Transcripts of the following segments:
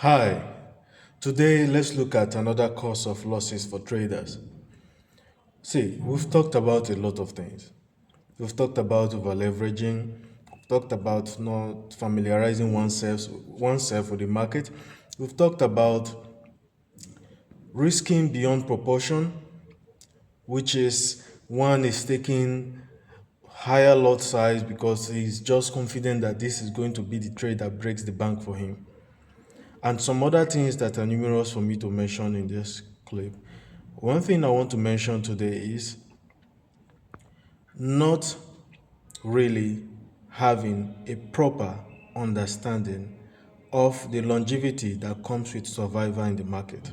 Hi, today let's look at another cause of losses for traders. See, we've talked about a lot of things. We've talked about over leveraging, we've talked about not familiarizing oneself with the market. We've talked about risking beyond proportion, which is one is taking higher lot size because he's just confident that this is going to be the trade that breaks the bank for him. And some other things that are numerous for me to mention in this clip. One thing I want to mention today is not really having a proper understanding of the longevity that comes with survival in the market.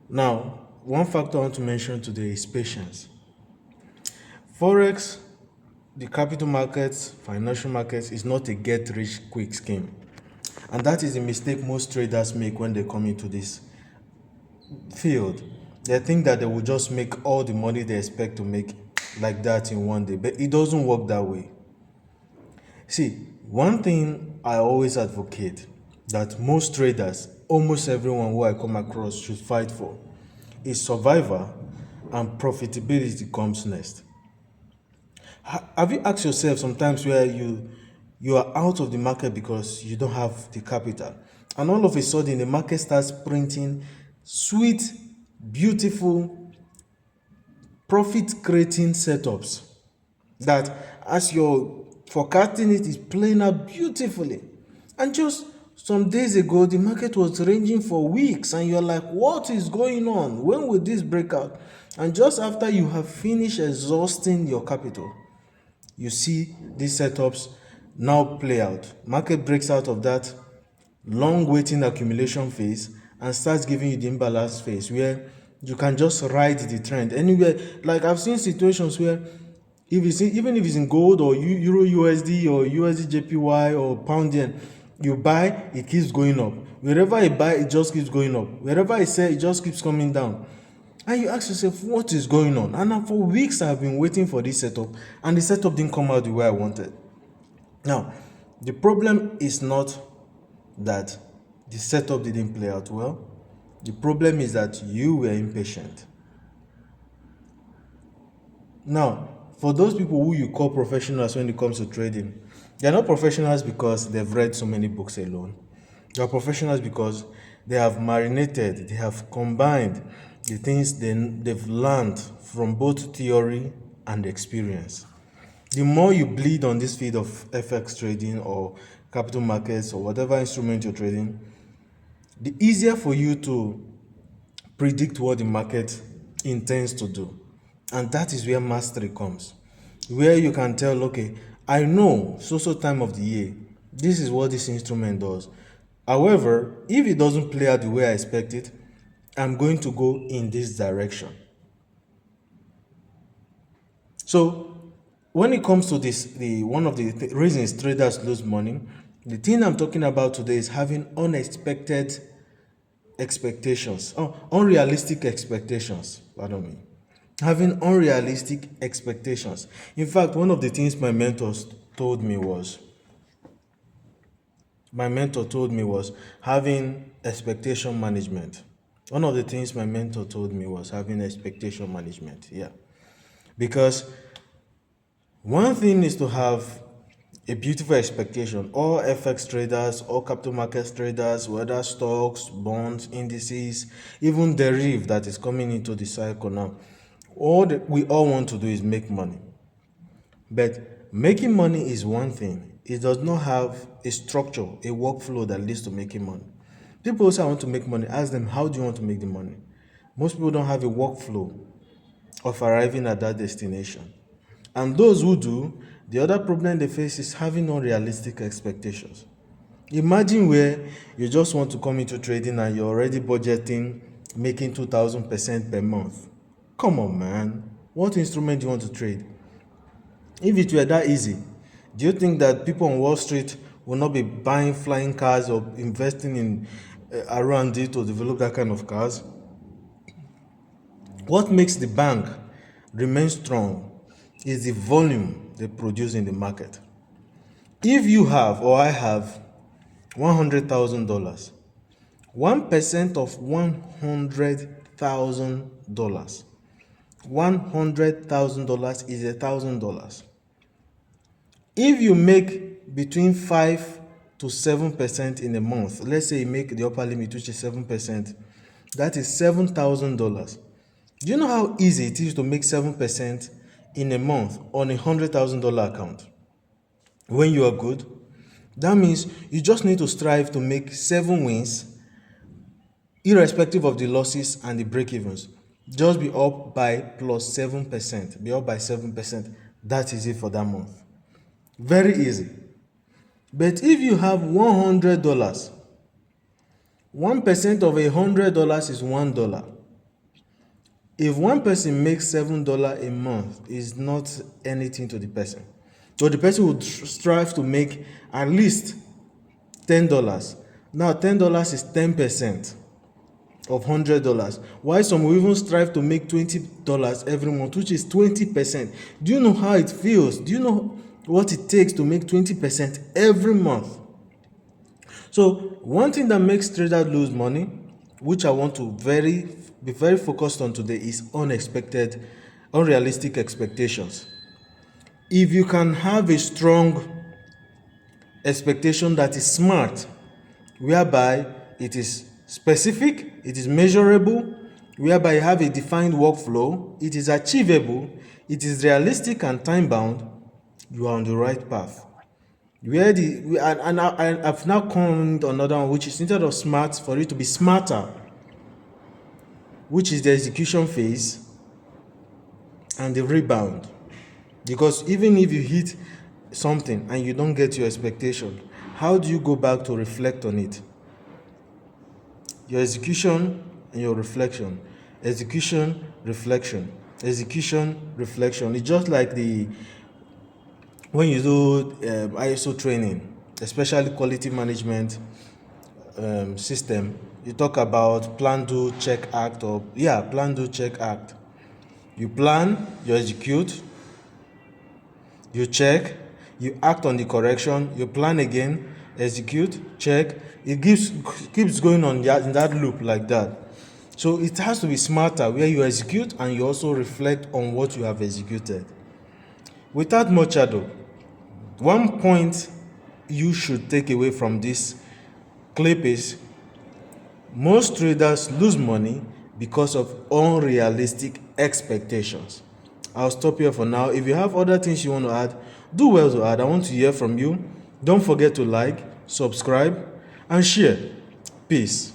Now, one factor I want to mention today is patience. Forex, the capital markets, financial markets, is not a get rich quick scheme. And that is the mistake most traders make when they come into this field. They think that they will just make all the money they expect to make like that in one day, but it doesn't work that way. See, one thing I always advocate that most traders, almost everyone who I come across, should fight for is survival, and profitability comes next. Have you asked yourself sometimes where you are out of the market because you don't have the capital, and all of a sudden the market starts printing sweet, beautiful, profit creating setups that as you're forecasting it is playing out beautifully, and just some days ago the market was ranging for weeks and you're like, what is going on? When will this break out? And just after you have finished exhausting your capital, you see these setups now play out. Market breaks out of that long waiting accumulation phase and starts giving you the imbalance phase where you can just ride the trend anywhere. Like I've seen situations where even if it's in gold or Euro USD or USD JPY or pound yen, you buy, it keeps going up. Wherever I buy, it just keeps going up. Wherever I sell, it just keeps coming down. And you ask yourself, what is going on? And for weeks I've been waiting for this setup, and the setup didn't come out the way I wanted. Now, the problem is not that the setup didn't play out well. The problem is that you were impatient. Now, for those people who you call professionals when it comes to trading, they're not professionals because they've read so many books alone. They're professionals because they have marinated, they have combined the things they've learned from both theory and experience. The more you bleed on this field of FX trading or capital markets or whatever instrument you're trading, the easier for you to predict what the market intends to do. And that is where mastery comes, where you can tell, okay, I know so time of the year, this is what this instrument does. However, if it doesn't play out the way I expect it, I'm going to go in this direction. So when it comes to this, one of the reasons traders lose money, the thing I'm talking about today is having unexpected expectations, unrealistic expectations, pardon me. Having unrealistic expectations. In fact, one of the things my mentor told me was having expectation management. One of the things my mentor told me was having expectation management. Yeah. Because one thing is to have a beautiful expectation. All FX traders, all capital markets traders, whether stocks, bonds, indices, even derivative that is coming into the cycle now, all that we all want to do is make money. But making money is one thing. It does not have a structure, a workflow that leads to making money. People say I want to make money. Ask them, how do you want to make the money? Most people don't have a workflow of arriving at that destination. And those who do, the other problem they face is having unrealistic expectations. Imagine where you just want to come into trading and you're already budgeting making 2,000% per month. Come on, man. What instrument do you want to trade? If it were that easy, do you think that people on Wall Street will not be buying flying cars or investing in R&D to develop that kind of cars? What makes the bank remain strong is the volume they produce in the market. If you have, or I have, $100,000. 1% of $100,000. $100,000 is $1,000. If you make between 5 to 7% in a month, let's say you make the upper limit, which is 7%, that is $7,000. Do you know how easy it is to make 7% in a month on $100,000 account? When you are good, that means you just need to strive to make 7 wins, irrespective of the losses and the break-evens. Just be up by plus 7%. Be up by 7%. That is it for that month. Very easy. But if you have $100, 1% of $100 is $1. If one person makes $7 a month, is not anything to the person. So the person would strive to make at least $10. Now $10 is 10% of $100. While some will even strive to make $20 every month, which is 20%. Do you know how it feels? Do you know what it takes to make 20% every month? So one thing that makes traders lose money, which I want to be very focused on today, is unrealistic expectations. If you can have a strong expectation that is smart, whereby it is specific, it is measurable, whereby you have a defined workflow, it is achievable, it is realistic and time-bound, you are on the right path. I've now coined another one, which is, instead of smart, for it to be smarter, which is the execution phase and the rebound. Because even if you hit something and you don't get your expectation, how do you go back to reflect on it? Your execution and your reflection. Execution, reflection. Execution, reflection. It's just like when you do ISO training, especially quality management system, you talk about plan, do, check, act, plan, do, check, act. You plan, you execute, you check, you act on the correction, you plan again, execute, check. It keeps going on in that loop like that. So it has to be smarter, where you execute and you also reflect on what you have executed. Without much ado, one point you should take away from this clip is, most traders lose money because of unrealistic expectations. I'll stop here for now. If you have other things you want to add, do well to add. I want to hear from you. Don't forget to like, subscribe, and share. Peace.